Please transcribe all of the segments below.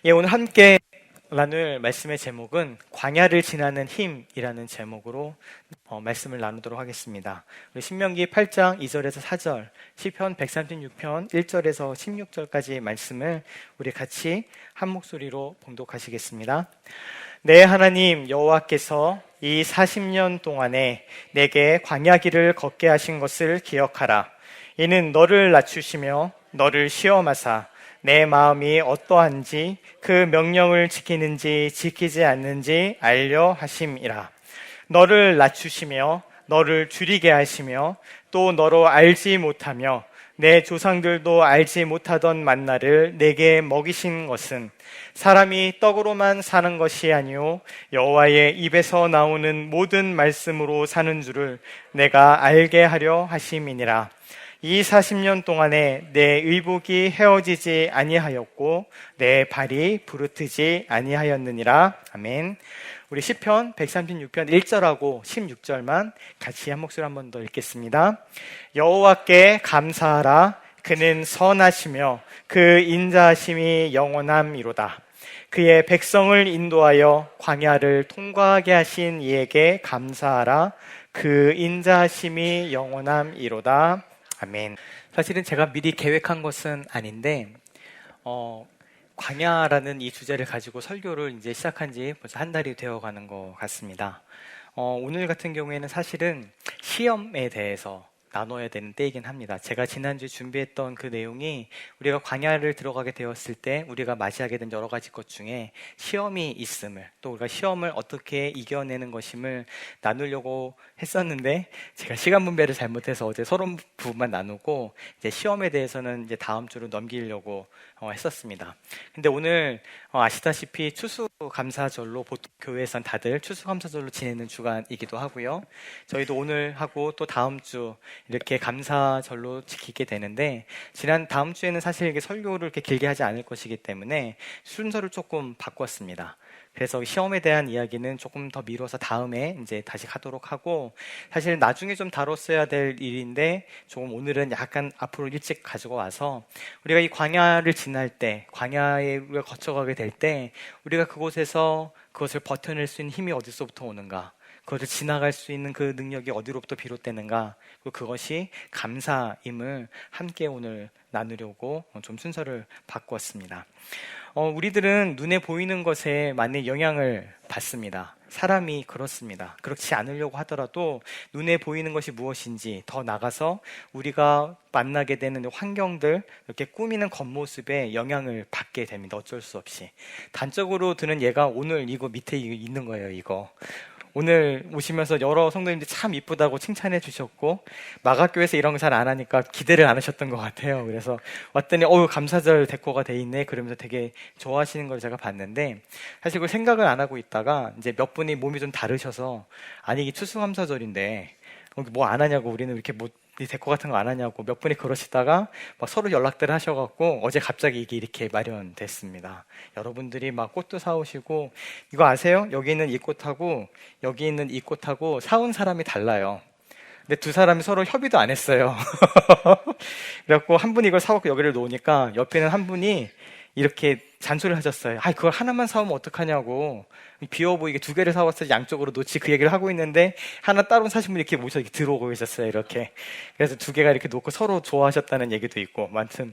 오늘 함께 나눌 말씀의 제목은 광야를 지나는 힘이라는 제목으로 말씀을 나누도록 하겠습니다. 우리 신명기 8장 2절에서 4절, 시편 136편 1절에서 16절까지 말씀을 우리 같이 한 목소리로 봉독하시겠습니다. 내 하나님 여호와께서 이 40년 동안에 내게 광야 길을 걷게 하신 것을 기억하라. 이는 너를 낮추시며 너를 시험하사 내 마음이 어떠한지 그 명령을 지키는지 지키지 않는지 알려 하심이라. 너를 낮추시며 너를 줄이게 하시며 또 너로 알지 못하며 내 조상들도 알지 못하던 만나를 내게 먹이신 것은 사람이 떡으로만 사는 것이 아니요 여호와의 입에서 나오는 모든 말씀으로 사는 줄을 내가 알게 하려 하심이니라. 이 40년 동안에 내 의복이 헤어지지 아니하였고 내 발이 부르트지 아니하였느니라. 아멘. 우리 시편 136편 1절하고 16절만 같이 한 목소리 한 번 더 읽겠습니다. 여호와께 감사하라. 그는 선하시며 그 인자하심이 영원함이로다. 그의 백성을 인도하여 광야를 통과하게 하신 이에게 감사하라. 그 인자하심이 영원함이로다. 아멘. 사실은 제가 미리 계획한 것은 아닌데 광야라는 이 주제를 가지고 설교를 이제 시작한 지 벌써 한 달이 되어가는 것 같습니다. 오늘 같은 경우에는 사실은 시험에 대해서 나눠야 되는 때이긴 합니다. 제가 지난주에 준비했던 그 내용이 우리가 광야를 들어가게 되었을 때 우리가 맞이하게 된 여러 가지 것 중에 시험이 있음을, 또 우리가 시험을 어떻게 이겨내는 것임을 나누려고 했었는데 제가 시간 분배를 잘못해서 어제 서론 부분만 나누고 이제 시험에 대해서는 이제 다음 주로 넘기려고 했었습니다. 근데 오늘 아시다시피 추수감사절로 보통 교회에선 다들 추수감사절로 지내는 주간이기도 하고요. 저희도 오늘 하고 또 다음 주 이렇게 감사절로 지키게 되는데 다음 주에는 사실 이게 설교를 이렇게 길게 하지 않을 것이기 때문에 순서를 조금 바꿨습니다. 그래서 시험에 대한 이야기는 조금 더 미뤄서 다음에 이제 다시 하도록 하고, 사실 나중에 좀 다뤘어야 될 일인데 조금 오늘은 약간 앞으로 일찍 가지고 와서 우리가 이 광야를 지날 때, 광야에 우리가 거쳐가게 될 때 우리가 그곳에서 그것을 버텨낼 수 있는 힘이 어디서부터 오는가, 그것을 지나갈 수 있는 그 능력이 어디로부터 비롯되는가, 그리고 그것이 감사임을 함께 오늘 나누려고 좀 순서를 바꾸었습니다. 우리들은 눈에 보이는 것에 많은 영향을 받습니다. 사람이 그렇습니다. 그렇지 않으려고 하더라도 눈에 보이는 것이 무엇인지, 더 나가서 우리가 만나게 되는 환경들, 이렇게 꾸미는 겉모습에 영향을 받게 됩니다. 어쩔 수 없이. 단적으로 드는 예가 오늘 이거 밑에 있는 거예요. 이거 오늘 오시면서 여러 성도님들이 참 이쁘다고 칭찬해 주셨고, 마가교에서 이런 거 잘 안 하니까 기대를 안 하셨던 것 같아요. 그래서 왔더니 감사절 데코가 돼 있네 그러면서 되게 좋아하시는 걸 제가 봤는데, 사실 그걸 생각을 안 하고 있다가 이제 몇 분이 몸이 좀 다르셔서, 아니 이게 추수감사절인데 뭐 안 하냐고, 우리는 이렇게 뭐 이 데코 같은 거 안 하냐고 몇 분이 그러시다가 막 서로 연락들을 하셔갖고 어제 갑자기 이게 이렇게 마련됐습니다. 여러분들이 막 꽃도 사오시고, 이거 아세요? 여기 있는 이 꽃하고 여기 있는 이 꽃하고 사온 사람이 달라요. 근데 두 사람이 서로 협의도 안 했어요. 그래갖고 한 분이 이걸 사갖고 여기를 놓으니까 옆에는 한 분이 이렇게 잔소리를 하셨어요. 그걸 하나만 사오면 어떡하냐고, 비어 보이게 두 개를 사왔어요. 양쪽으로 놓지, 그 얘기를 하고 있는데 하나 따로 사신 분이 이렇게 모셔 이렇게 들어오고 계셨어요. 이렇게. 그래서 두 개가 이렇게 놓고 서로 좋아하셨다는 얘기도 있고, 아무튼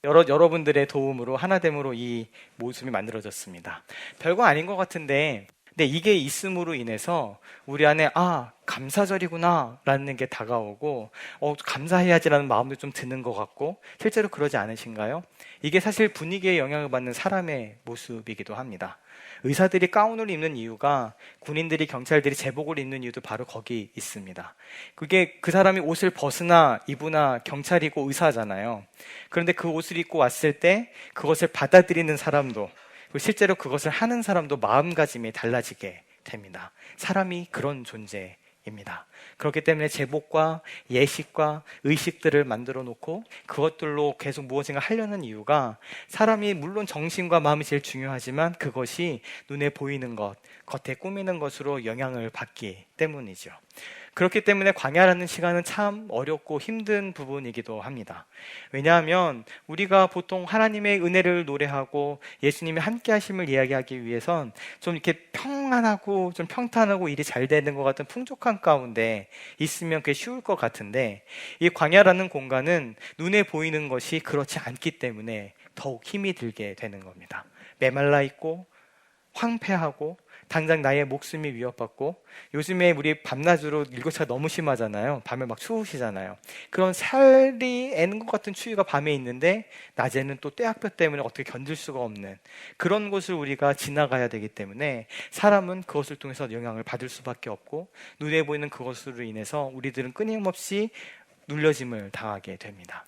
여러분들의 도움으로, 하나됨으로 이 모습이 만들어졌습니다. 별거 아닌 것 같은데, 근데 이게 있음으로 인해서 우리 안에 감사절이구나 라는 게 다가오고, 감사해야지라는 마음도 좀 드는 것 같고, 실제로 그러지 않으신가요? 이게 사실 분위기에 영향을 받는 사람의 모습이기도 합니다. 의사들이 가운을 입는 이유가, 군인들이, 경찰들이 제복을 입는 이유도 바로 거기 있습니다. 그게 그 사람이 옷을 벗으나 입으나 경찰이고 의사잖아요. 그런데 그 옷을 입고 왔을 때 그것을 받아들이는 사람도, 그리고 실제로 그것을 하는 사람도 마음가짐이 달라지게 됩니다. 사람이 그런 존재입니다. 그렇기 때문에 제복과 예식과 의식들을 만들어 놓고 그것들로 계속 무엇인가 하려는 이유가, 사람이 물론 정신과 마음이 제일 중요하지만 그것이 눈에 보이는 것, 겉에 꾸미는 것으로 영향을 받기 때문이죠. 그렇기 때문에 광야라는 시간은 참 어렵고 힘든 부분이기도 합니다. 왜냐하면 우리가 보통 하나님의 은혜를 노래하고 예수님이 함께 하심을 이야기하기 위해선 좀 이렇게 평안하고 좀 평탄하고 일이 잘 되는 것 같은 풍족한 가운데 있으면 그게 쉬울 것 같은데, 이 광야라는 공간은 눈에 보이는 것이 그렇지 않기 때문에 더욱 힘이 들게 되는 겁니다. 메말라 있고 황폐하고 당장 나의 목숨이 위협받고, 요즘에 우리 밤낮으로 일교차가 너무 심하잖아요. 밤에 막 추우시잖아요. 그런 살이 애는 것 같은 추위가 밤에 있는데 낮에는 또 떼학볕 때문에 어떻게 견딜 수가 없는 그런 곳을 우리가 지나가야 되기 때문에 사람은 그것을 통해서 영향을 받을 수밖에 없고, 눈에 보이는 그것으로 인해서 우리들은 끊임없이 눌려짐을 당하게 됩니다.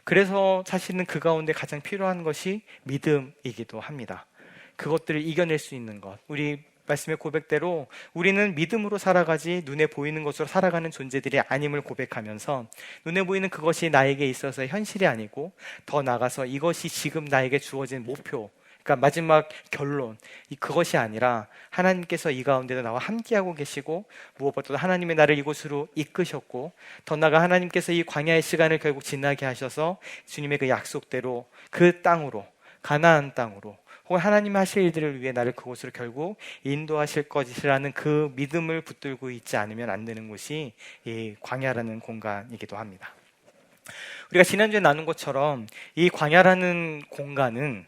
그래서 사실은 그 가운데 가장 필요한 것이 믿음이기도 합니다. 그것들을 이겨낼 수 있는 것, 우리 말씀의 고백대로 우리는 믿음으로 살아가지 눈에 보이는 것으로 살아가는 존재들이 아님을 고백하면서, 눈에 보이는 그것이 나에게 있어서 현실이 아니고 더 나아가서 이것이 지금 나에게 주어진 목표, 그러니까 마지막 결론, 그것이 아니라 하나님께서 이 가운데도 나와 함께하고 계시고, 무엇보다도 하나님의 나를 이곳으로 이끄셨고, 더 나아가 하나님께서 이 광야의 시간을 결국 지나게 하셔서 주님의 그 약속대로 그 땅으로, 가나안 땅으로, 혹은 하나님 하실 일들을 위해 나를 그곳으로 결국 인도하실 것이라는 그 믿음을 붙들고 있지 않으면 안 되는 곳이 이 광야라는 공간이기도 합니다. 우리가 지난주에 나눈 것처럼 이 광야라는 공간은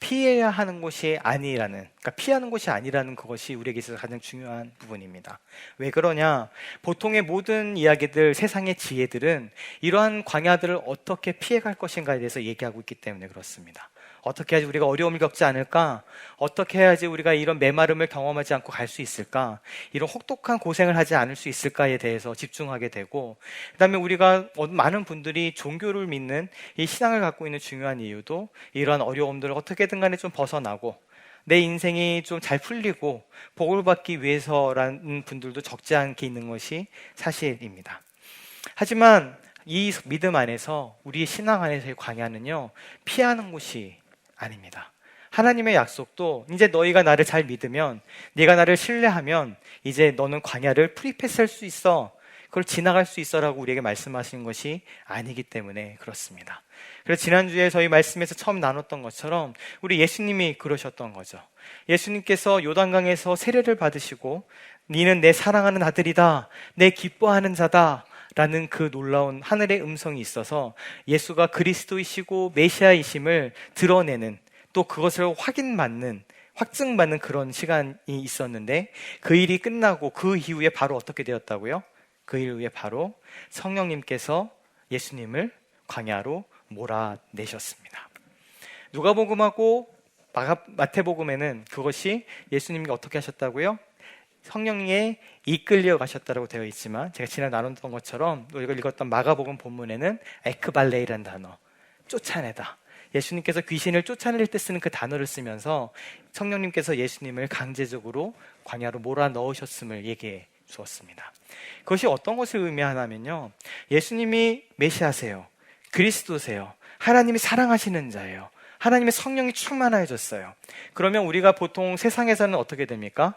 피해야 하는 곳이 아니라는, 그러니까 피하는 곳이 아니라는 그것이 우리에게 있어서 가장 중요한 부분입니다. 왜 그러냐? 보통의 모든 이야기들, 세상의 지혜들은 이러한 광야들을 어떻게 피해갈 것인가에 대해서 얘기하고 있기 때문에 그렇습니다. 어떻게 해야지 우리가 어려움을 겪지 않을까? 어떻게 해야지 우리가 이런 메마름을 경험하지 않고 갈 수 있을까? 이런 혹독한 고생을 하지 않을 수 있을까에 대해서 집중하게 되고, 그 다음에 우리가 많은 분들이 종교를 믿는 이 신앙을 갖고 있는 중요한 이유도 이러한 어려움들을 어떻게든 간에 좀 벗어나고 내 인생이 좀 잘 풀리고 복을 받기 위해서라는 분들도 적지 않게 있는 것이 사실입니다. 하지만 이 믿음 안에서, 우리의 신앙 안에서의 광야는요, 피하는 곳이 아닙니다. 하나님의 약속도 이제 너희가 나를 잘 믿으면, 네가 나를 신뢰하면 이제 너는 광야를 프리패스할 수 있어, 그걸 지나갈 수 있어라고 우리에게 말씀하시는 것이 아니기 때문에 그렇습니다. 그래서 지난주에 저희 말씀에서 처음 나눴던 것처럼 우리 예수님이 그러셨던 거죠. 예수님께서 요단강에서 세례를 받으시고 너는 내 사랑하는 아들이다, 내 기뻐하는 자다 라는 그 놀라운 하늘의 음성이 있어서 예수가 그리스도이시고 메시아이심을 드러내는, 또 그것을 확증받는 그런 시간이 있었는데, 그 일이 끝나고 그 이후에 바로 어떻게 되었다고요? 그 이후에 바로 성령님께서 예수님을 광야로 몰아내셨습니다. 누가복음하고 마태복음에는 그것이 예수님이 어떻게 하셨다고요? 성령에 이끌려 가셨다고 되어 있지만, 제가 지난해 나눴던 것처럼 우리가 읽었던 마가복음 본문에는 에크발레이라는 단어, 쫓아내다, 예수님께서 귀신을 쫓아낼 때 쓰는 그 단어를 쓰면서 성령님께서 예수님을 강제적으로 광야로 몰아넣으셨음을 얘기해 주었습니다. 그것이 어떤 것을 의미하냐면요, 예수님이 메시아세요, 그리스도세요, 하나님이 사랑하시는 자예요, 하나님의 성령이 충만하여졌어요. 그러면 우리가 보통 세상에서는 어떻게 됩니까?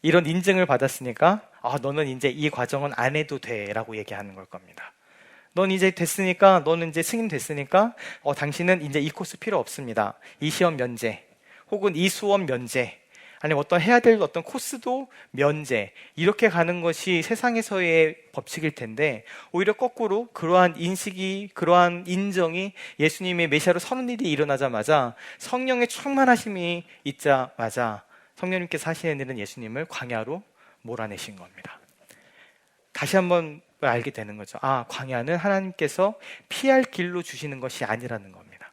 이런 인증을 받았으니까 너는 이제 이 과정은 안 해도 돼 라고 얘기하는 걸 겁니다. 넌 이제 됐으니까, 너는 이제 승인 됐으니까 당신은 이제 이 코스 필요 없습니다, 이 시험 면제, 혹은 이 수업 면제, 아니면 어떤 해야 될 어떤 코스도 면제, 이렇게 가는 것이 세상에서의 법칙일 텐데, 오히려 거꾸로 그러한 인식이, 그러한 인정이 예수님의 메시아로 서는 일이 일어나자마자, 성령의 충만하심이 있자마자 성령님께서 하시는 일은 예수님을 광야로 몰아내신 겁니다. 다시 한번 알게 되는 거죠. 광야는 하나님께서 피할 길로 주시는 것이 아니라는 겁니다.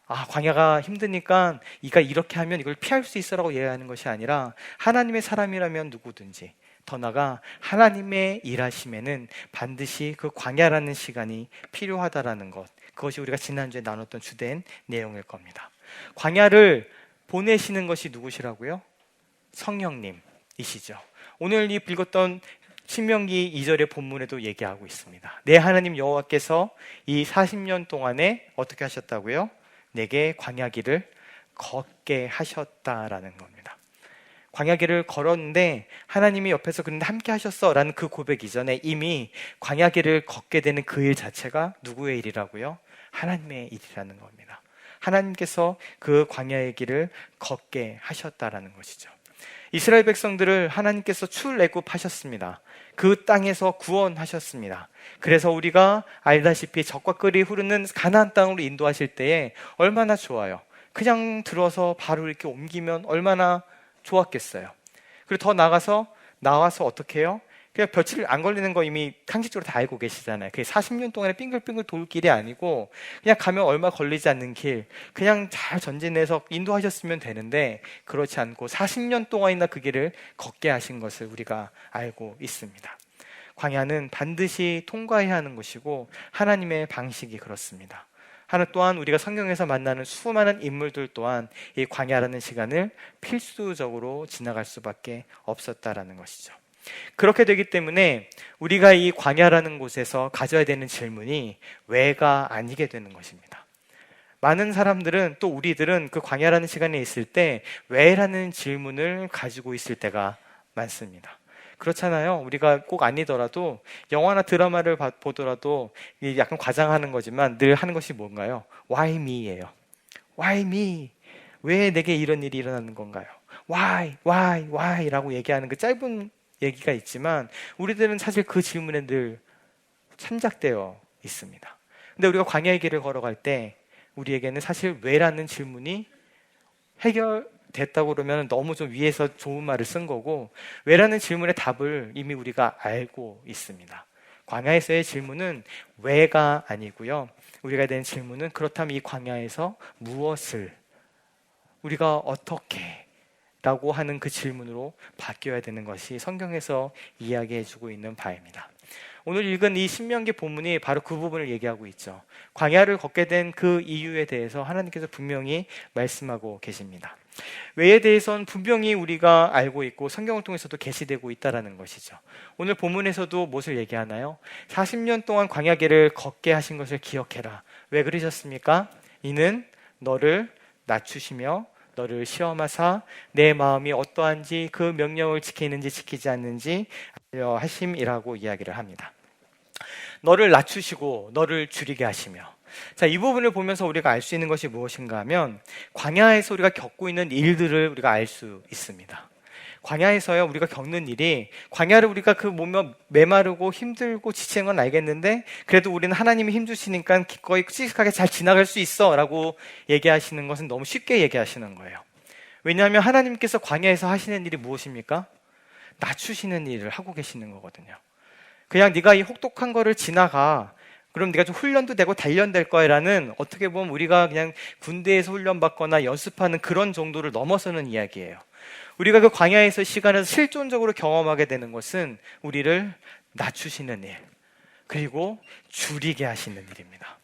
광야가 힘드니까 네가 이렇게 하면 이걸 피할 수 있어라고 얘기하는 것이 아니라, 하나님의 사람이라면 누구든지, 더 나아가 하나님의 일하심에는 반드시 그 광야라는 시간이 필요하다라는 것, 그것이 우리가 지난주에 나눴던 주된 내용일 겁니다. 광야를 보내시는 것이 누구시라고요? 성령님이시죠. 오늘 이 읽었던 신명기 2절의 본문에도 얘기하고 있습니다. 내 하나님 여호와께서 이 40년 동안에 어떻게 하셨다고요? 내게 광야길을 걷게 하셨다라는 겁니다. 광야길을 걸었는데 하나님이 옆에서 그런데 함께 하셨어 라는 그 고백 이전에 이미 광야길을 걷게 되는 그 일 자체가 누구의 일이라고요? 하나님의 일이라는 겁니다. 하나님께서 그 광야의 길을 걷게 하셨다라는 것이죠. 이스라엘 백성들을 하나님께서 출애굽하셨습니다. 그 땅에서 구원하셨습니다. 그래서 우리가 알다시피 젖과 꿀이 흐르는 가나안 땅으로 인도하실 때에 얼마나 좋아요. 그냥 들어서 바로 이렇게 옮기면 얼마나 좋았겠어요. 그리고 더 나와서 어떻게 해요? 그냥 며칠 안 걸리는 거 이미 상식적으로 다 알고 계시잖아요. 그게 40년 동안에 빙글빙글 돌 길이 아니고 그냥 가면 얼마 걸리지 않는 길, 그냥 잘 전진해서 인도하셨으면 되는데 그렇지 않고 40년 동안이나 그 길을 걷게 하신 것을 우리가 알고 있습니다. 광야는 반드시 통과해야 하는 것이고 하나님의 방식이 그렇습니다. 하나 또한 우리가 성경에서 만나는 수많은 인물들 또한 이 광야라는 시간을 필수적으로 지나갈 수밖에 없었다라는 것이죠. 그렇게 되기 때문에 우리가 이 광야라는 곳에서 가져야 되는 질문이 왜가 아니게 되는 것입니다. 많은 사람들은 또 우리들은 그 광야라는 시간에 있을 때 왜라는 질문을 가지고 있을 때가 많습니다. 그렇잖아요. 우리가 꼭 아니더라도 영화나 드라마를 보더라도 약간 과장하는 거지만 늘 하는 것이 뭔가요? Why me예요. Why me? 왜 내게 이런 일이 일어나는 건가요? Why 라고 얘기하는 그 짧은 얘기가 있지만 우리들은 사실 그 질문에 늘 참작되어 있습니다. 근데 우리가 광야의 길을 걸어갈 때 우리에게는 사실 왜라는 질문이 해결됐다고 그러면 너무 좀 위에서 좋은 말을 쓴 거고, 왜라는 질문의 답을 이미 우리가 알고 있습니다. 광야에서의 질문은 왜가 아니고요, 우리가 된 질문은 그렇다면 이 광야에서 무엇을, 우리가 어떻게 라고 하는 그 질문으로 바뀌어야 되는 것이 성경에서 이야기해주고 있는 바입니다. 오늘 읽은 이 신명기 본문이 바로 그 부분을 얘기하고 있죠. 광야를 걷게 된 그 이유에 대해서 하나님께서 분명히 말씀하고 계십니다. 왜에 대해서는 분명히 우리가 알고 있고 성경을 통해서도 계시되고 있다는 것이죠. 오늘 본문에서도 무엇을 얘기하나요? 40년 동안 광야길을 걷게 하신 것을 기억해라. 왜 그러셨습니까? 이는 너를 낮추시며 너를 시험하사 내 마음이 어떠한지 그 명령을 지키는지 지키지 않는지 알려 하심이라고 이야기를 합니다. 너를 낮추시고 너를 줄이게 하시며, 자, 이 부분을 보면서 우리가 알 수 있는 것이 무엇인가 하면 광야에서 우리가 겪고 있는 일들을 우리가 알 수 있습니다. 광야에서요, 우리가 겪는 일이, 광야를 우리가 그 몸이 메마르고 힘들고 지치는 건 알겠는데 그래도 우리는 하나님이 힘주시니까 기꺼이 씩씩하게 잘 지나갈 수 있어 라고 얘기하시는 것은 너무 쉽게 얘기하시는 거예요. 왜냐하면 하나님께서 광야에서 하시는 일이 무엇입니까? 낮추시는 일을 하고 계시는 거거든요. 그냥 네가 이 혹독한 거를 지나가, 그럼 네가 좀 훈련도 되고 단련될 거야 라는, 어떻게 보면 우리가 그냥 군대에서 훈련받거나 연습하는 그런 정도를 넘어서는 이야기예요. 우리가 그 광야에서 시간을 실존적으로 경험하게 되는 것은 우리를 낮추시는 일, 그리고 줄이게 하시는 일입니다.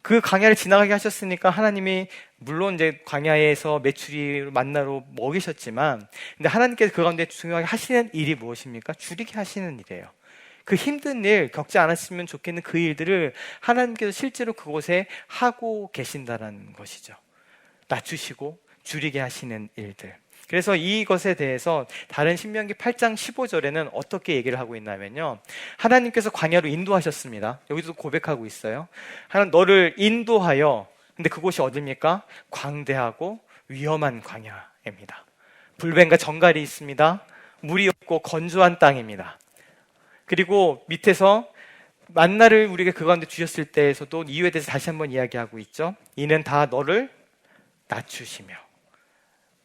그 광야를 지나가게 하셨으니까 하나님이 물론 이제 광야에서 메추리 만나로 먹이셨지만, 근데 하나님께서 그 가운데 중요하게 하시는 일이 무엇입니까? 줄이게 하시는 일이에요. 그 힘든 일, 겪지 않았으면 좋겠는 그 일들을 하나님께서 실제로 그곳에 하고 계신다는 것이죠. 낮추시고 줄이게 하시는 일들. 그래서 이것에 대해서 다른 신명기 8장 15절에는 어떻게 얘기를 하고 있냐면요, 하나님께서 광야로 인도하셨습니다. 여기도 고백하고 있어요. 하나님 너를 인도하여, 근데 그곳이 어디입니까? 광대하고 위험한 광야입니다. 불뱀과 정갈이 있습니다. 물이 없고 건조한 땅입니다. 그리고 밑에서 만나를 우리에게 그 가운데 주셨을 때에서도 이유에 대해서 다시 한번 이야기하고 있죠. 이는 다 너를 낮추시며,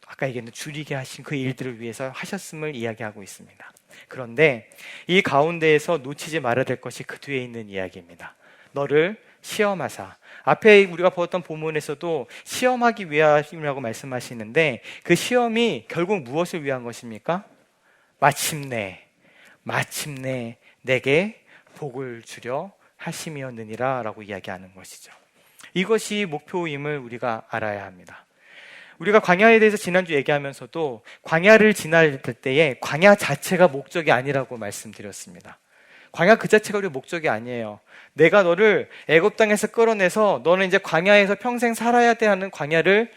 아까 얘기했던 줄이게 하신 그 일들을 위해서 하셨음을 이야기하고 있습니다. 그런데 이 가운데에서 놓치지 말아야 될 것이 그 뒤에 있는 이야기입니다. 너를 시험하사. 앞에 우리가 보았던 본문에서도 시험하기 위함이라고 말씀하시는데 그 시험이 결국 무엇을 위한 것입니까? 마침내 내게 복을 주려 하심이었느니라 라고 이야기하는 것이죠. 이것이 목표임을 우리가 알아야 합니다. 우리가 광야에 대해서 지난주 얘기하면서도 광야를 지날 때에 광야 자체가 목적이 아니라고 말씀드렸습니다. 광야 그 자체가 우리 목적이 아니에요. 내가 너를 애굽 땅에서 끌어내서 너는 이제 광야에서 평생 살아야 돼 하는 광야를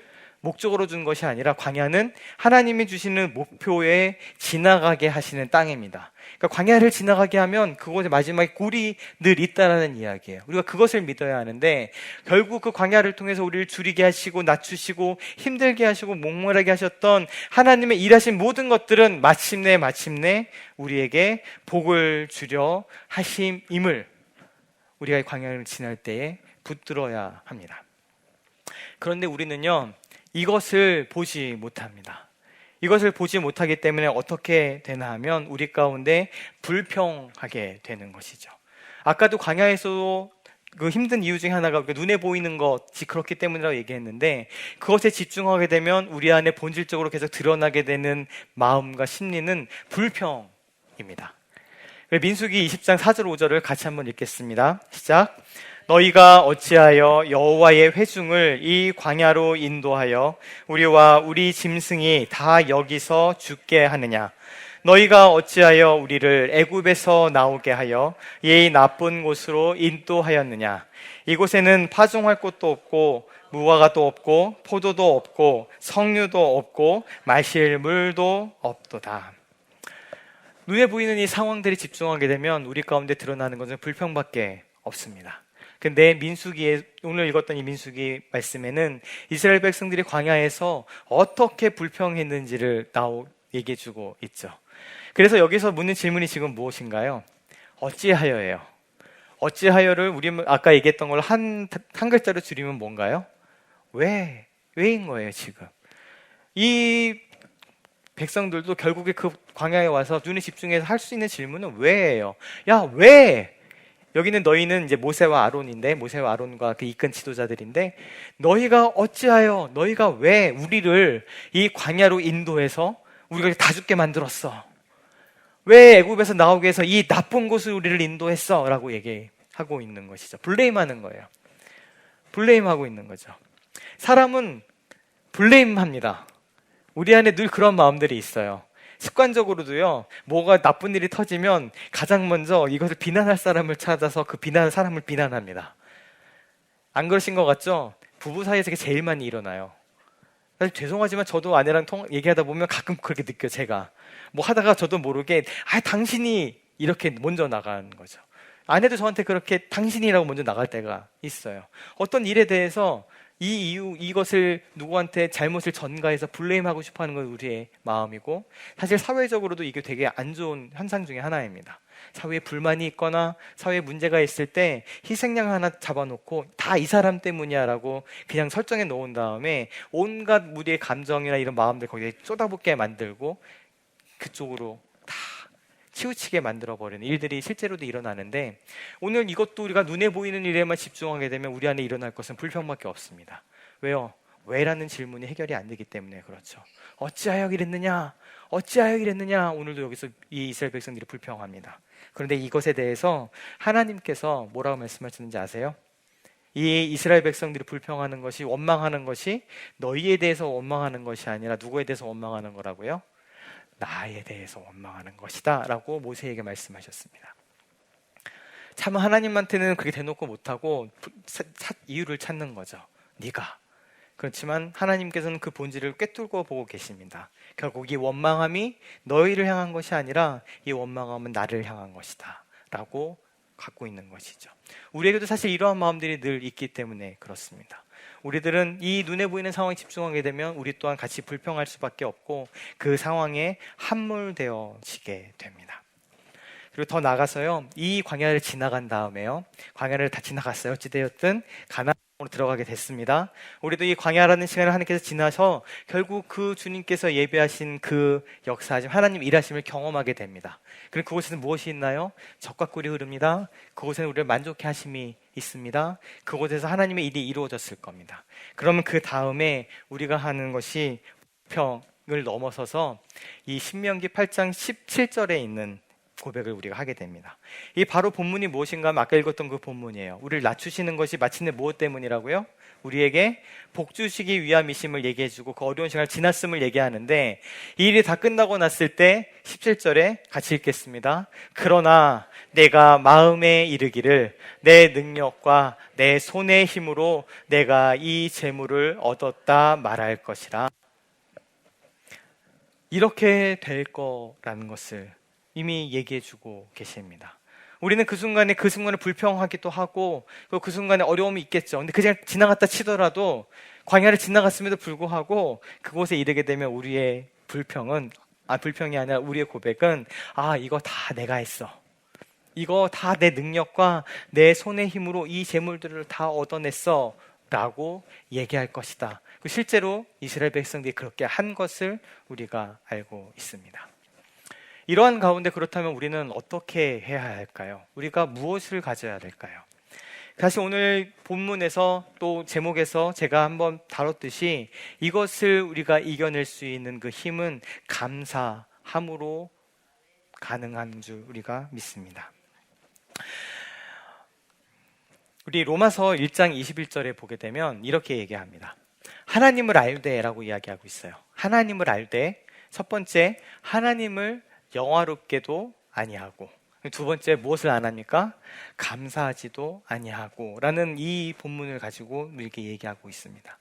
목적으로 준 것이 아니라 광야는 하나님이 주시는 목표에 지나가게 하시는 땅입니다. 그러니까 광야를 지나가게 하면 그곳에 마지막에 굴이 늘 있다라는 이야기예요. 우리가 그것을 믿어야 하는데 결국 그 광야를 통해서 우리를 줄이게 하시고 낮추시고 힘들게 하시고 목마르게 하셨던 하나님의 일하신 모든 것들은 마침내 우리에게 복을 주려 하심임을 우리가 이 광야를 지날 때에 붙들어야 합니다. 그런데 우리는요, 이것을 보지 못합니다. 이것을 보지 못하기 때문에 어떻게 되나 하면 우리 가운데 불평하게 되는 것이죠. 아까도 광야에서도 그 힘든 이유 중에 하나가 눈에 보이는 것이 그렇기 때문이라고 얘기했는데, 그것에 집중하게 되면 우리 안에 본질적으로 계속 드러나게 되는 마음과 심리는 불평입니다. 민수기 20장 4절 5절을 같이 한번 읽겠습니다. 시작. 너희가 어찌하여 여호와의 회중을 이 광야로 인도하여 우리와 우리 짐승이 다 여기서 죽게 하느냐? 너희가 어찌하여 우리를 애굽에서 나오게 하여 이 나쁜 곳으로 인도하였느냐? 이곳에는 파종할 곳도 없고 무화과도 없고 포도도 없고 석류도 없고 마실 물도 없도다. 눈에 보이는 이 상황들이 집중하게 되면 우리 가운데 드러나는 것은 불평밖에 없습니다. 근데 민수기에, 오늘 읽었던 이 민수기 말씀에는 이스라엘 백성들이 광야에서 어떻게 불평했는지를 얘기해주고 있죠. 그래서 여기서 묻는 질문이 지금 무엇인가요? 어찌하여예요. 어찌하여를 우리 아까 얘기했던 걸 한 글자로 줄이면 뭔가요? 왜인 거예요 지금. 이 백성들도 결국에 그 광야에 와서 눈에 집중해서 할 수 있는 질문은 왜예요. 야, 왜? 여기는 너희는 이제 모세와 아론인데, 모세와 아론과 그 이끈 지도자들인데, 너희가 어찌하여, 너희가 왜 우리를 이 광야로 인도해서 우리가 다 죽게 만들었어? 왜 애굽에서 나오게 해서 이 나쁜 곳을 우리를 인도했어? 라고 얘기하고 있는 것이죠. 블레임하는 거예요. 블레임하고 있는 거죠. 사람은 블레임합니다. 우리 안에 늘 그런 마음들이 있어요. 습관적으로도요, 뭐가 나쁜 일이 터지면 가장 먼저 이것을 비난할 사람을 찾아서 그 비난하는 사람을 비난합니다. 안 그러신 것 같죠? 부부 사이에서 그게 제일 많이 일어나요. 사실 죄송하지만 저도 아내랑 얘기하다 보면 가끔 그렇게 느껴요. 제가 뭐 하다가 저도 모르게 당신이 이렇게 먼저 나가는 거죠. 아내도 저한테 그렇게 당신이라고 먼저 나갈 때가 있어요. 어떤 일에 대해서 이것을 누구한테 잘못을 전가해서 블레임하고 싶어 하는 건 우리의 마음이고, 사실 사회적으로도 이게 되게 안 좋은 현상 중에 하나입니다. 사회에 불만이 있거나 사회에 문제가 있을 때 희생양 하나 잡아놓고 다 이 사람 때문이야 라고 그냥 설정해 놓은 다음에 온갖 우리의 감정이나 이런 마음들 거기에 쏟아붓게 만들고 그쪽으로 다 치우치게 만들어버리는 일들이 실제로도 일어나는데, 오늘 이것도 우리가 눈에 보이는 일에만 집중하게 되면 우리 안에 일어날 것은 불평밖에 없습니다. 왜요? 왜라는 질문이 해결이 안 되기 때문에 그렇죠. 어찌하여 이랬느냐? 어찌하여 이랬느냐? 오늘도 여기서 이 이스라엘 백성들이 불평합니다. 그런데 이것에 대해서 하나님께서 뭐라고 말씀하시는지 아세요? 이 이스라엘 백성들이 불평하는 것이, 원망하는 것이 너희에 대해서 원망하는 것이 아니라 누구에 대해서 원망하는 거라고요? 나에 대해서 원망하는 것이다 라고 모세에게 말씀하셨습니다. 참 하나님한테는 그렇게 대놓고 못하고 이유를 찾는 거죠. 네가. 그렇지만 하나님께서는 그 본질을 꿰뚫고 보고 계십니다. 결국 이 원망함이 너희를 향한 것이 아니라 이 원망함은 나를 향한 것이다 라고 갖고 있는 것이죠. 우리에게도 사실 이러한 마음들이 늘 있기 때문에 그렇습니다. 우리들은 이 눈에 보이는 상황에 집중하게 되면 우리 또한 같이 불평할 수밖에 없고 그 상황에 함몰되어지게 됩니다. 그리고 더 나가서요, 이 광야를 지나간 다음에요, 광야를 다 지나갔어요. 어찌되었든 가나안으로 들어가게 됐습니다. 우리도 이 광야라는 시간을 하나님께서 지나서 결국 그 주님께서 예배하신 그 역사하심, 하나님 일하심을 경험하게 됩니다. 그리고 그곳에는 무엇이 있나요? 젖과 꿀이 흐릅니다. 그곳에는 우리를 만족해 하심이 있습니다. 그곳에서 하나님의 일이 이루어졌을 겁니다. 그러면 그 다음에 우리가 하는 것이 불평을 넘어서서 이 신명기 8장 17절에 있는 고백을 우리가 하게 됩니다. 이 바로 본문이 무엇인가 하면 아까 읽었던 그 본문이에요. 우리를 낮추시는 것이 마침내 무엇 때문이라고요? 우리에게 복 주시기 위함이심을 얘기해주고 그 어려운 시간을 지났음을 얘기하는데, 이 일이 다 끝나고 났을 때 17절에 같이 읽겠습니다. 그러나 내가 마음에 이르기를 내 능력과 내 손의 힘으로 내가 이 재물을 얻었다 말할 것이라. 이렇게 될 거라는 것을 이미 얘기해주고 계십니다. 우리는 그 순간을 불평하기도 하고 그 순간에 어려움이 있겠죠. 근데 그냥 지나갔다 치더라도, 광야를 지나갔음에도 불구하고 그곳에 이르게 되면 우리의 불평이 아니라 우리의 고백은, 이거 다 내가 했어. 이거 다 내 능력과 내 손의 힘으로 이 재물들을 다 얻어냈어 라고 얘기할 것이다. 실제로 이스라엘 백성들이 그렇게 한 것을 우리가 알고 있습니다. 이러한 가운데 그렇다면 우리는 어떻게 해야 할까요? 우리가 무엇을 가져야 될까요? 사실 오늘 본문에서 또 제목에서 제가 한번 다뤘듯이 이것을 우리가 이겨낼 수 있는 그 힘은 감사함으로 가능한 줄 우리가 믿습니다. 우리 로마서 1장 21절에 보게 되면 이렇게 얘기합니다. 하나님을 알되라고 이야기하고 있어요. 하나님을 알되, 첫 번째 하나님을 영화롭게도 아니하고, 두 번째 무엇을 안 합니까? 감사하지도 아니하고 라는 이 본문을 가지고 이렇게 얘기하고 있습니다.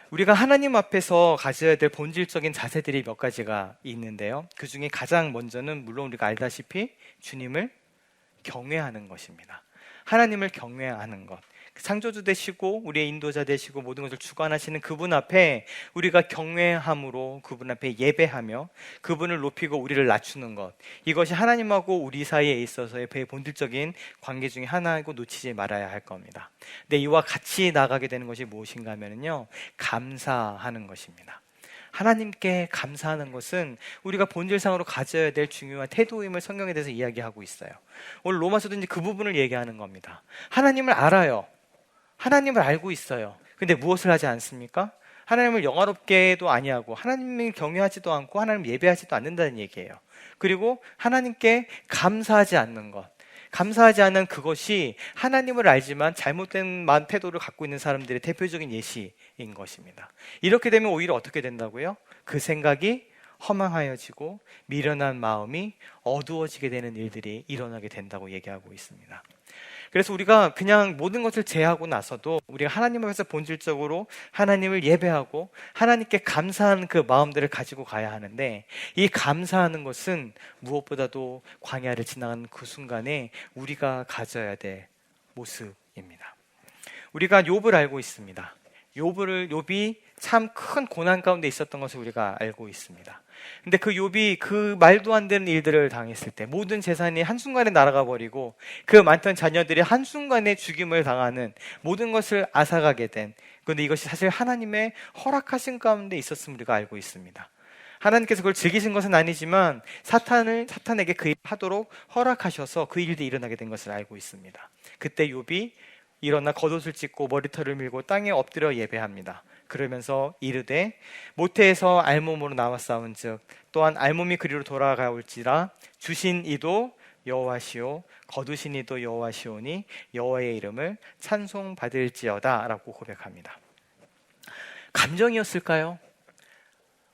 우리가 하나님 앞에서 가져야 될 본질적인 자세들이 몇 가지가 있는데요, 그 중에 가장 먼저는 물론 우리가 알다시피 주님을 경외하는 것입니다. 하나님을 경외하는 것, 창조주 되시고 우리의 인도자 되시고 모든 것을 주관하시는 그분 앞에 우리가 경외함으로 그분 앞에 예배하며 그분을 높이고 우리를 낮추는 것, 이것이 하나님하고 우리 사이에 있어서의 본질적인 관계 중에 하나이고 놓치지 말아야 할 겁니다. 근데 이와 같이 나가게 되는 것이 무엇인가 하면요, 감사하는 것입니다. 하나님께 감사하는 것은 우리가 본질상으로 가져야 될 중요한 태도임을 성경에 대해서 이야기하고 있어요. 오늘 로마서도 이제 그 부분을 얘기하는 겁니다. 하나님을 알아요. 하나님을 알고 있어요. 근데 무엇을 하지 않습니까? 하나님을 영화롭게도 아니하고 하나님을 경외하지도 않고 하나님을 예배하지도 않는다는 얘기예요. 그리고 하나님께 감사하지 않는 것, 감사하지 않은 그것이 하나님을 알지만 잘못된 태도를 갖고 있는 사람들의 대표적인 예시인 것입니다. 이렇게 되면 오히려 어떻게 된다고요? 그 생각이 허망하여지고 미련한 마음이 어두워지게 되는 일들이 일어나게 된다고 얘기하고 있습니다. 그래서 우리가 그냥 모든 것을 제하고 나서도 우리가 하나님 앞에서 본질적으로 하나님을 예배하고 하나님께 감사하는 그 마음들을 가지고 가야 하는데, 이 감사하는 것은 무엇보다도 광야를 지나가는 그 순간에 우리가 가져야 될 모습입니다. 우리가 욥을 알고 있습니다. 욥이 참 큰 고난 가운데 있었던 것을 우리가 알고 있습니다. 근데 그 욥이 그 말도 안 되는 일들을 당했을 때, 모든 재산이 한순간에 날아가 버리고 그 많던 자녀들이 한순간에 죽임을 당하는, 모든 것을 앗아가게 된, 그런데 이것이 사실 하나님의 허락하신 가운데 있었음을 우리가 알고 있습니다. 하나님께서 그걸 즐기신 것은 아니지만 사탄에게 그 일을 하도록 허락하셔서 그 일들이 일어나게 된 것을 알고 있습니다. 그때 욥이 일어나 겉옷을 찢고 머리털을 밀고 땅에 엎드려 예배합니다. 그러면서 이르되 모태에서 알몸으로 나와 싸운즉 또한 알몸이 그리로 돌아가올지라 주신 이도 여호와시오 거두신 이도 여호와시오니 여호와의 이름을 찬송받을지어다 라고 고백합니다. 감정이었을까요?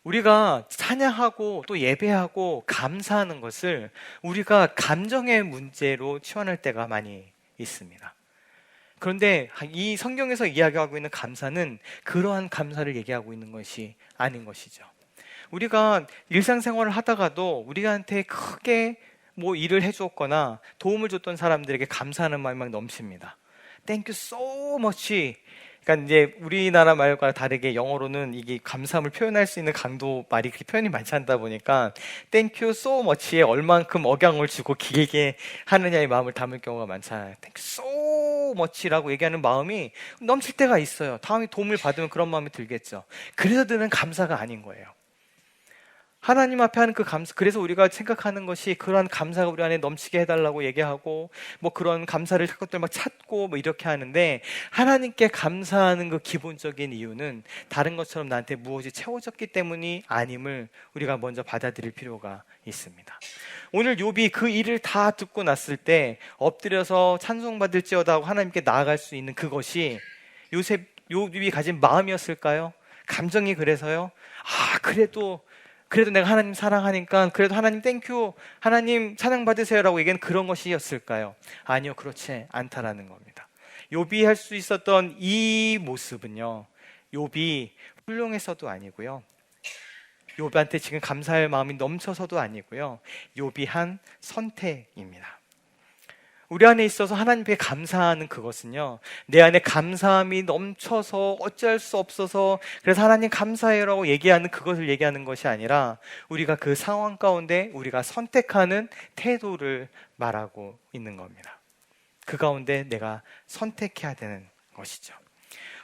우리가 찬양하고 또 예배하고 감사하는 것을 우리가 감정의 문제로 치환할 때가 많이 있습니다. 그런데 이 성경에서 이야기하고 있는 감사는 그러한 감사를 얘기하고 있는 것이 아닌 것이죠. 우리가 일상생활을 하다가도 우리한테 크게 일을 해주었거나 도움을 줬던 사람들에게 감사하는 마음이 막 넘칩니다. Thank you so much. 그러니까 이제 우리나라 말과 다르게 영어로는 이게 감사함을 표현할 수 있는 강도 말이 그렇게 표현이 많지 않다 보니까 Thank you so much에 얼만큼 억양을 주고 길게 하느냐의 마음을 담을 경우가 많잖아요. Thank you so much라고 얘기하는 마음이 넘칠 때가 있어요. 다음에 도움을 받으면 그런 마음이 들겠죠. 그래서 드는 감사가 아닌 거예요. 하나님 앞에 하는 그 감사, 그래서 우리가 생각하는 것이 그러한 감사가 우리 안에 넘치게 해달라고 얘기하고, 뭐 그런 감사를 것들 막 찾고 뭐 이렇게 하는데, 하나님께 감사하는 그 기본적인 이유는 다른 것처럼 나한테 무엇이 채워졌기 때문이 아님을 우리가 먼저 받아들일 필요가 있습니다. 오늘 욥이 그 일을 다 듣고 났을 때 엎드려서 찬송받을지어다 하고 하나님께 나아갈 수 있는 그것이 욥이 가진 마음이었을까요? 감정이 그래서요? 그래도 내가 하나님 사랑하니까 그래도 하나님 땡큐, 하나님 찬양 받으세요라고 얘기하는 그런 것이었을까요? 아니요, 그렇지 않다라는 겁니다. 욥이 할 수 있었던 이 모습은요, 욥이 훌륭해서도 아니고요, 욥한테 지금 감사할 마음이 넘쳐서도 아니고요, 욥이 한 선택입니다. 우리 안에 있어서 하나님께 감사하는 그것은요, 내 안에 감사함이 넘쳐서 어쩔 수 없어서 그래서 하나님 감사해요라고 얘기하는 그것을 얘기하는 것이 아니라, 우리가 그 상황 가운데 우리가 선택하는 태도를 말하고 있는 겁니다. 그 가운데 내가 선택해야 되는 것이죠.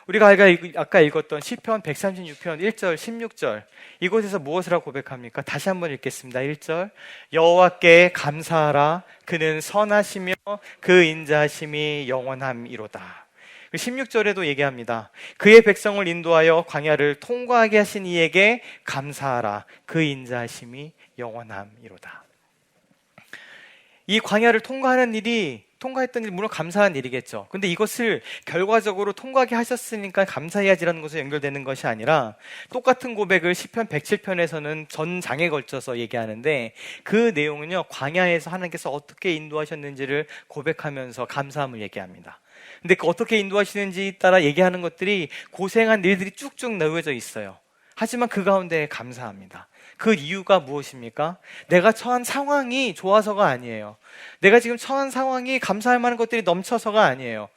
우리가 아까 읽었던 시편 136편 1절 16절, 이곳에서 무엇을 하고 고백합니까? 다시 한번 읽겠습니다. 1절, 여호와께 감사하라. 그는 선하시며 그 인자하심이 영원함이로다. 16절에도 얘기합니다. 그의 백성을 인도하여 광야를 통과하게 하신 이에게 감사하라. 그 인자하심이 영원함이로다. 이 광야를 통과했던 일이 물론 감사한 일이겠죠. 근데 이것을 결과적으로 통과하게 하셨으니까 감사해야지라는 것에 연결되는 것이 아니라, 똑같은 고백을 시편 107편에서는 전장에 걸쳐서 얘기하는데, 그 내용은요, 광야에서 하나님께서 어떻게 인도하셨는지를 고백하면서 감사함을 얘기합니다. 근데 그 어떻게 인도하시는지 따라 얘기하는 것들이 고생한 일들이 쭉쭉 놓여져 있어요. 하지만 그 가운데 감사합니다. 그 이유가 무엇입니까? 내가 처한 상황이 좋아서가 아니에요. 내가 지금 처한 상황이 감사할 만한 것들이 넘쳐서가 아니에요.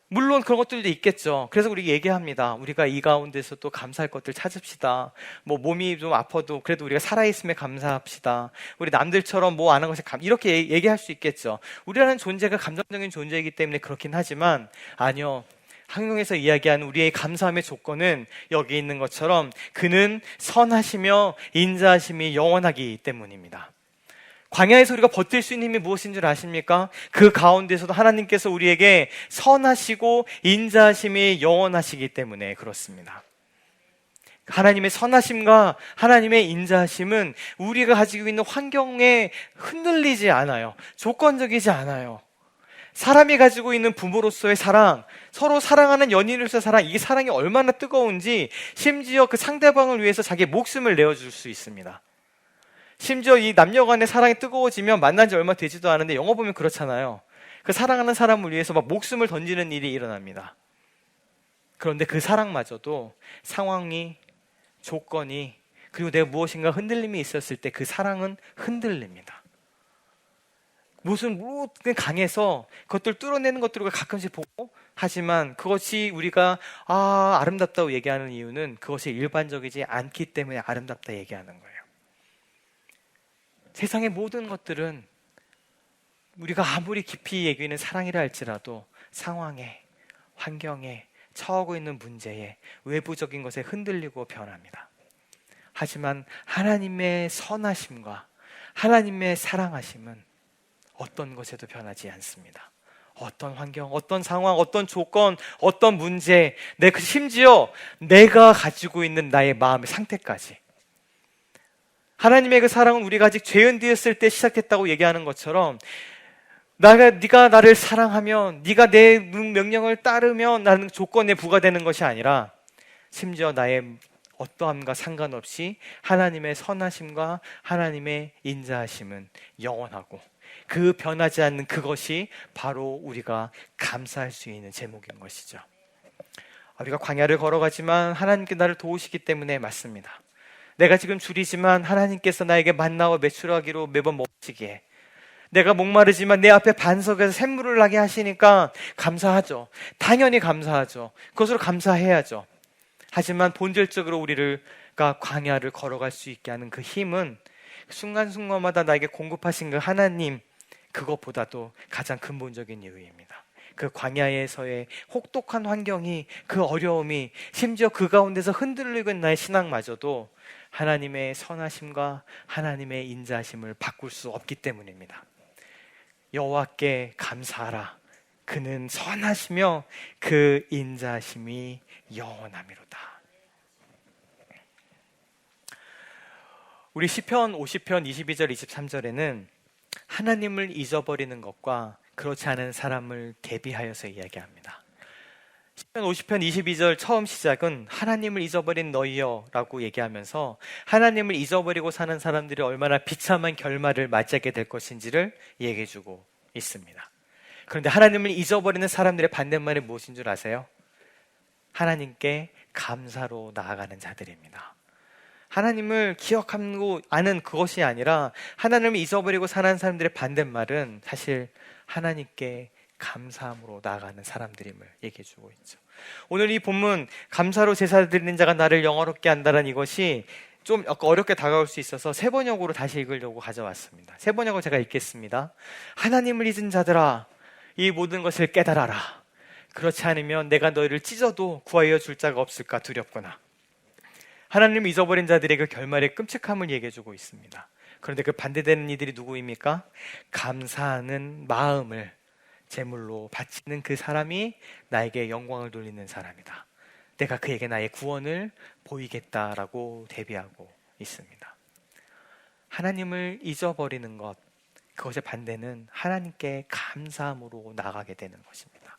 물론 그런 것들도 있겠죠. 그래서 우리 얘기합니다. 우리가 이 가운데서 또 감사할 것들 찾읍시다. 뭐 몸이 좀 아파도 그래도 우리가 살아있음에 감사합시다. 우리 남들처럼 뭐 안 한 것에 이렇게 얘기할 수 있겠죠. 우리라는 존재가 감정적인 존재이기 때문에 그렇긴 하지만, 아니요, 성경에서 이야기하는 우리의 감사함의 조건은 여기 있는 것처럼 그는 선하시며 인자하심이 영원하기 때문입니다. 광야에서 우리가 버틸 수 있는 힘이 무엇인 줄 아십니까? 그 가운데서도 하나님께서 우리에게 선하시고 인자하심이 영원하시기 때문에 그렇습니다. 하나님의 선하심과 하나님의 인자하심은 우리가 가지고 있는 환경에 흔들리지 않아요. 조건적이지 않아요. 사람이 가지고 있는 부모로서의 사랑, 서로 사랑하는 연인으로서의 사랑, 이 사랑이 얼마나 뜨거운지 심지어 그 상대방을 위해서 자기의 목숨을 내어줄 수 있습니다. 심지어 이 남녀 간의 사랑이 뜨거워지면 만난 지 얼마 되지도 않은데 영화 보면 그렇잖아요. 그 사랑하는 사람을 위해서 막 목숨을 던지는 일이 일어납니다. 그런데 그 사랑마저도 상황이, 조건이, 그리고 내가 무엇인가 흔들림이 있었을 때 그 사랑은 흔들립니다. 모든 강해서 그것들 뚫어내는 것들을 가끔씩 보고, 하지만 그것이 우리가 아름답다고 얘기하는 이유는 그것이 일반적이지 않기 때문에 아름답다 얘기하는 거예요. 세상의 모든 것들은 우리가 아무리 깊이 얘기하는 사랑이라 할지라도 상황에, 환경에, 처하고 있는 문제에, 외부적인 것에 흔들리고 변합니다. 하지만 하나님의 선하심과 하나님의 사랑하심은 어떤 것에도 변하지 않습니다. 어떤 환경, 어떤 상황, 어떤 조건, 어떤 문제, 심지어 내가 가지고 있는 나의 마음의 상태까지, 하나님의 그 사랑은 우리가 아직 죄인되었을 때 시작했다고 얘기하는 것처럼, 네가 나를 사랑하면, 네가 내 명령을 따르면 나는 조건에 부과되는 것이 아니라, 심지어 나의 어떠함과 상관없이 하나님의 선하심과 하나님의 인자하심은 영원하고, 그 변하지 않는 그것이 바로 우리가 감사할 수 있는 제목인 것이죠. 우리가 광야를 걸어가지만 하나님께 나를 도우시기 때문에 맞습니다. 내가 지금 줄이지만 하나님께서 나에게 만나와 메추라기로 매번 먹히게, 내가 목마르지만 내 앞에 반석에서 샘물을 나게 하시니까 감사하죠. 당연히 감사하죠. 그것으로 감사해야죠. 하지만 본질적으로 우리가 광야를 걸어갈 수 있게 하는 그 힘은 순간순간마다 나에게 공급하신 그 하나님, 그것보다도 가장 근본적인 이유입니다. 그 광야에서의 혹독한 환경이, 그 어려움이, 심지어 그 가운데서 흔들리고 있는 나의 신앙마저도 하나님의 선하심과 하나님의 인자하심을 바꿀 수 없기 때문입니다. 여호와께 감사하라. 그는 선하시며 그 인자하심이 영원하미로다. 우리 시편 50편 22절 23절에는 하나님을 잊어버리는 것과 그렇지 않은 사람을 대비하여서 이야기합니다. 시편 50편 22절 처음 시작은 하나님을 잊어버린 너희여 라고 얘기하면서 하나님을 잊어버리고 사는 사람들이 얼마나 비참한 결말을 맞이하게 될 것인지를 얘기해주고 있습니다. 그런데 하나님을 잊어버리는 사람들의 반대말이 무엇인 줄 아세요? 하나님께 감사로 나아가는 자들입니다. 하나님을 기억하고 아는 그것이 아니라 하나님을 잊어버리고 사는 사람들의 반대말은 사실 하나님께 감사함으로 나아가는 사람들임을 얘기해주고 있죠. 오늘 이 본문 감사로 제사 드리는 자가 나를 영화롭게 한다는 이것이 좀 어렵게 다가올 수 있어서 세 번역으로 다시 읽으려고 가져왔습니다. 세 번역을 제가 읽겠습니다. 하나님을 잊은 자들아, 이 모든 것을 깨달아라. 그렇지 않으면 내가 너희를 찢어도 구하여 줄 자가 없을까 두렵구나. 하나님을 잊어버린 자들의 그 결말의 끔찍함을 얘기해주고 있습니다. 그런데 그 반대되는 이들이 누구입니까? 감사하는 마음을 제물로 바치는 그 사람이 나에게 영광을 돌리는 사람이다. 내가 그에게 나의 구원을 보이겠다라고 대비하고 있습니다. 하나님을 잊어버리는 것, 그것의 반대는 하나님께 감사함으로 나아가게 되는 것입니다.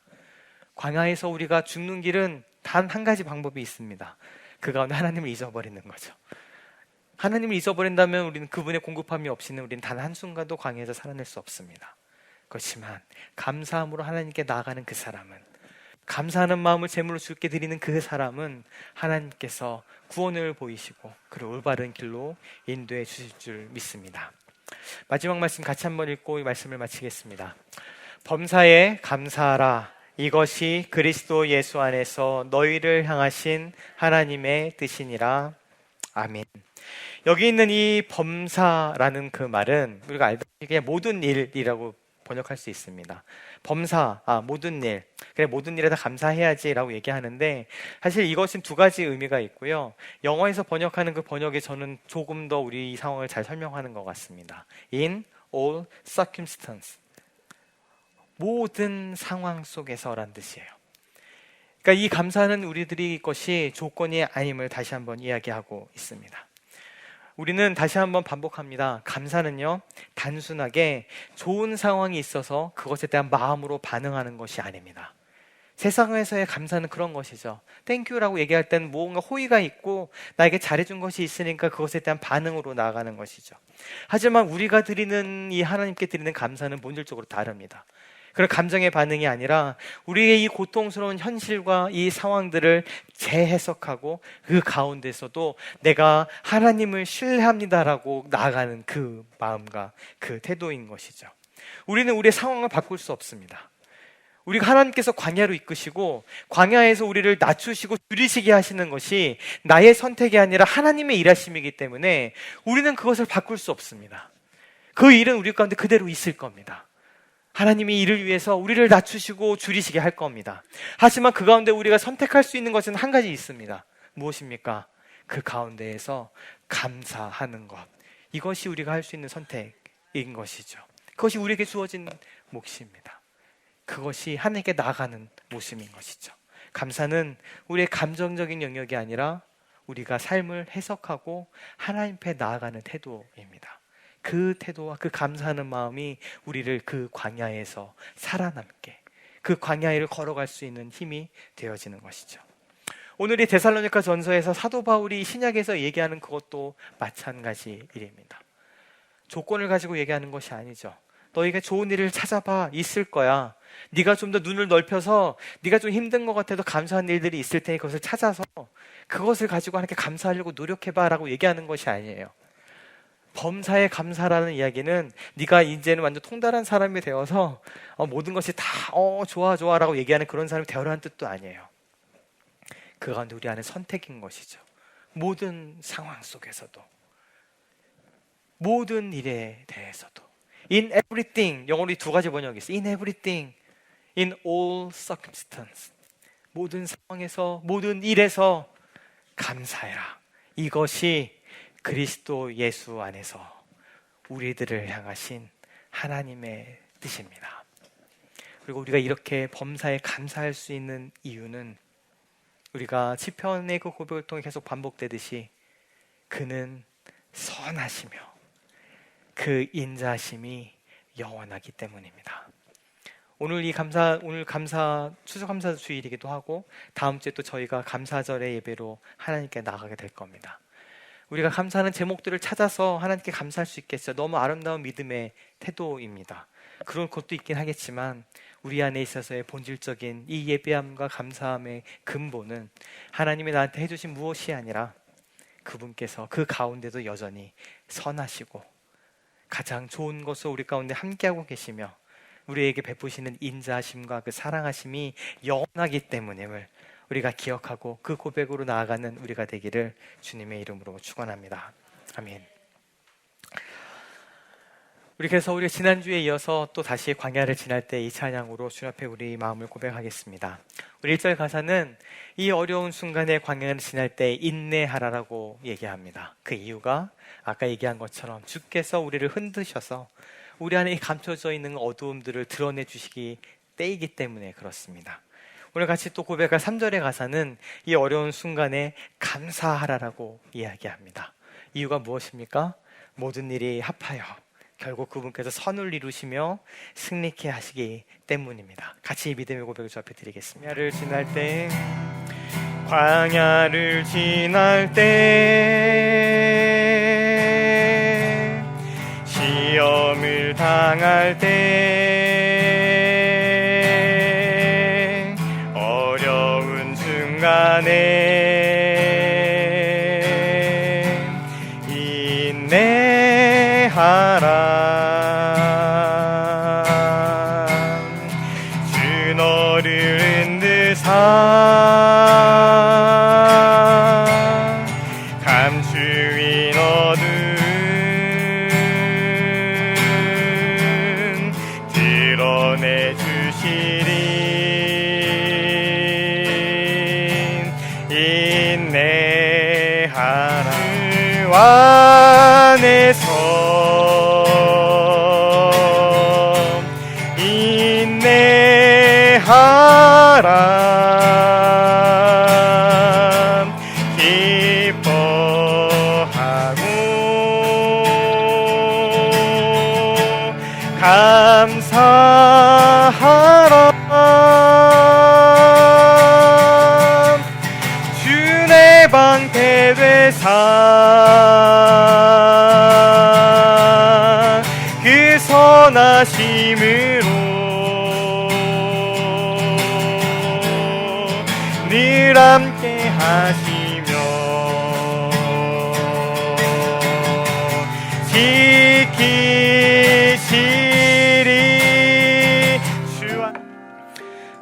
광야에서 우리가 죽는 길은 단 한 가지 방법이 있습니다. 그 가운데 하나님을 잊어버리는 거죠. 하나님을 잊어버린다면 우리는 그분의 공급함이 없이는 우리는 단 한순간도 광야에서 살아낼 수 없습니다. 그렇지만 감사함으로 하나님께 나아가는 그 사람은, 감사하는 마음을 제물로 주께 드리는 그 사람은 하나님께서 구원을 보이시고 그를 올바른 길로 인도해 주실 줄 믿습니다. 마지막 말씀 같이 한번 읽고 이 말씀을 마치겠습니다. 범사에 감사하라. 이것이 그리스도 예수 안에서 너희를 향하신 하나님의 뜻이니라. 아멘. 여기 있는 이 범사라는 그 말은 우리가 알다시피 그냥 모든 일이라고 번역할 수 있습니다. 범사, 모든 일. 그래, 모든 일에 다 감사해야지 라고 얘기하는데 사실 이것은 두 가지 의미가 있고요. 영어에서 번역하는 그 번역에 저는 조금 더 우리 상황을 잘 설명하는 것 같습니다. In all circumstance. 모든 상황 속에서란 뜻이에요. 그러니까 이 감사는 우리들이 것이 조건이 아님을 다시 한번 이야기하고 있습니다. 우리는 다시 한번 반복합니다. 감사는요, 단순하게 좋은 상황이 있어서 그것에 대한 마음으로 반응하는 것이 아닙니다. 세상에서의 감사는 그런 것이죠. 땡큐라고 얘기할 때는 뭔가 호의가 있고 나에게 잘해준 것이 있으니까 그것에 대한 반응으로 나아가는 것이죠. 하지만 우리가 드리는 이 하나님께 드리는 감사는 본질적으로 다릅니다. 그런 감정의 반응이 아니라 우리의 이 고통스러운 현실과 이 상황들을 재해석하고 그 가운데서도 내가 하나님을 신뢰합니다라고 나아가는 그 마음과 그 태도인 것이죠. 우리는 우리의 상황을 바꿀 수 없습니다. 우리가 하나님께서 광야로 이끄시고 광야에서 우리를 낮추시고 줄이시게 하시는 것이 나의 선택이 아니라 하나님의 일하심이기 때문에 우리는 그것을 바꿀 수 없습니다. 그 일은 우리 가운데 그대로 있을 겁니다. 하나님이 이를 위해서 우리를 낮추시고 줄이시게 할 겁니다. 하지만 그 가운데 우리가 선택할 수 있는 것은 한 가지 있습니다. 무엇입니까? 그 가운데에서 감사하는 것. 이것이 우리가 할 수 있는 선택인 것이죠. 그것이 우리에게 주어진 몫입니다. 그것이 하나님께 나아가는 모습인 것이죠. 감사는 우리의 감정적인 영역이 아니라 우리가 삶을 해석하고 하나님 앞에 나아가는 태도입니다. 그 태도와 그 감사하는 마음이 우리를 그 광야에서 살아남게, 그 광야를 걸어갈 수 있는 힘이 되어지는 것이죠. 오늘 이 데살로니가 전서에서 사도 바울이 신약에서 얘기하는 그것도 마찬가지 일입니다. 조건을 가지고 얘기하는 것이 아니죠. 너희가 좋은 일을 찾아봐, 있을 거야. 네가 좀 더 눈을 넓혀서 네가 좀 힘든 것 같아도 감사한 일들이 있을 테니 그것을 찾아서 그것을 가지고 하나님께 감사하려고 노력해봐 라고 얘기하는 것이 아니에요. 범사에 감사라는 이야기는 네가 이제는 완전 통달한 사람이 되어서 모든 것이 다 좋아 좋아 라고 얘기하는 그런 사람이 되어라는 뜻도 아니에요. 그 가운데 우리 안에 선택인 것이죠. 모든 상황 속에서도, 모든 일에 대해서도, in everything, 영어로 두 가지 번역이 있어요. in everything, In all circumstance. 모든 상황에서, 모든 일에서 감사해라. 이것이 그리스도 예수 안에서 우리들을 향하신 하나님의 뜻입니다. 그리고 우리가 이렇게 범사에 감사할 수 있는 이유는 우리가 시편의 그 고백을 통해 계속 반복되듯이 그는 선하시며 그 인자하심이 영원하기 때문입니다. 오늘 추수감사 주일이기도 하고 다음 주에 또 저희가 감사절의 예배로 하나님께 나가게 될 겁니다. 우리가 감사하는 제목들을 찾아서 하나님께 감사할 수 있겠어요. 너무 아름다운 믿음의 태도입니다. 그런 것도 있긴 하겠지만 우리 안에 있어서의 본질적인 이 예배함과 감사함의 근본은 하나님이 나한테 해주신 무엇이 아니라 그분께서 그 가운데도 여전히 선하시고 가장 좋은 것을 우리 가운데 함께하고 계시며 우리에게 베푸시는 인자하심과 그 사랑하심이 영원하기 때문임을 우리가 기억하고 그 고백으로 나아가는 우리가 되기를 주님의 이름으로 축원합니다. 아멘. 우리 그래서 우리 지난주에 이어서 또 다시 광야를 지날 때 이 찬양으로 주 앞에 우리 마음을 고백하겠습니다. 우리 1절 가사는 이 어려운 순간에 광야를 지날 때 인내하라라고 얘기합니다. 그 이유가 아까 얘기한 것처럼 주께서 우리를 흔드셔서 우리 안에 감춰져 있는 어두움들을 드러내 주시기 때이기 때문에 그렇습니다. 오늘 같이 또 고백할 3절의 가사는 이 어려운 순간에 감사하라라고 이야기합니다. 이유가 무엇입니까? 모든 일이 합하여 결국 그분께서 선을 이루시며 승리케 하시기 때문입니다. 같이 믿음의 고백을 주 앞에 드리겠습니다. 광야를 지날 때 시험을 당할 때 어려운 순간에 인내하라. 주 너를 은드사 감추인 어둠 드러내 주시리. 인내하라. 주 안에서 인내하라. 기뻐하고 감사하라. 주 내 방패 되사 그 선하심으로 늘 함께 하시며 지키시리.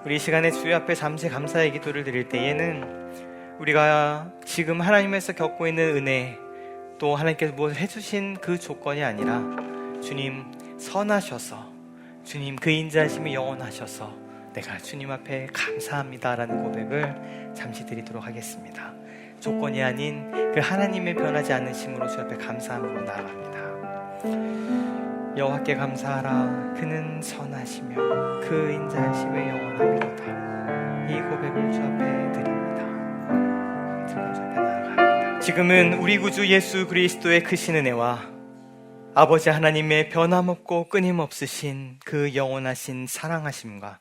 우리 이 시간에 주의 앞에 잠시 감사의 기도를 드릴 때에는 우리가 지금 하나님에서 겪고 있는 은혜, 또 하나님께서 무엇을 해주신 그 조건이 아니라 주님 선하셔서, 주님 그 인자하심이 영원하셔서 내가 주님 앞에 감사합니다라는 고백을 잠시 드리도록 하겠습니다. 조건이 아닌 그 하나님의 변하지 않으심으로 주 앞에 감사함으로 나아갑니다. 여호와께 감사하라. 그는 선하시며 그 인자하심이 영원하리로다. 이 고백을 주 앞에 드립니다. 들고 주 앞에 나아갑니다. 지금은 우리 구주 예수 그리스도의 크신 은혜와 아버지 하나님의 변함없고 끊임없으신 그 영원하신 사랑하심과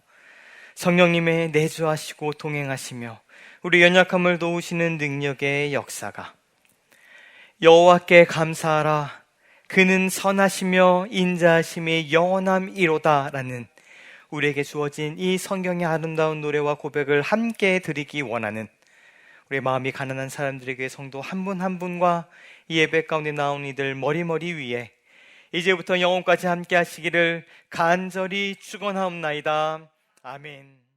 성령님의 내주하시고 동행하시며 우리 연약함을 도우시는 능력의 역사가 여호와께 감사하라. 그는 선하시며 인자하심이 영원함이로다 라는 우리에게 주어진 이 성경의 아름다운 노래와 고백을 함께 드리기 원하는 우리 마음이 가난한 사람들에게 성도 한 분 한 분과 이 예배 가운데 나온 이들 머리머리 위에 이제부터 영원까지 함께 하시기를 간절히 축원하옵나이다. 아멘.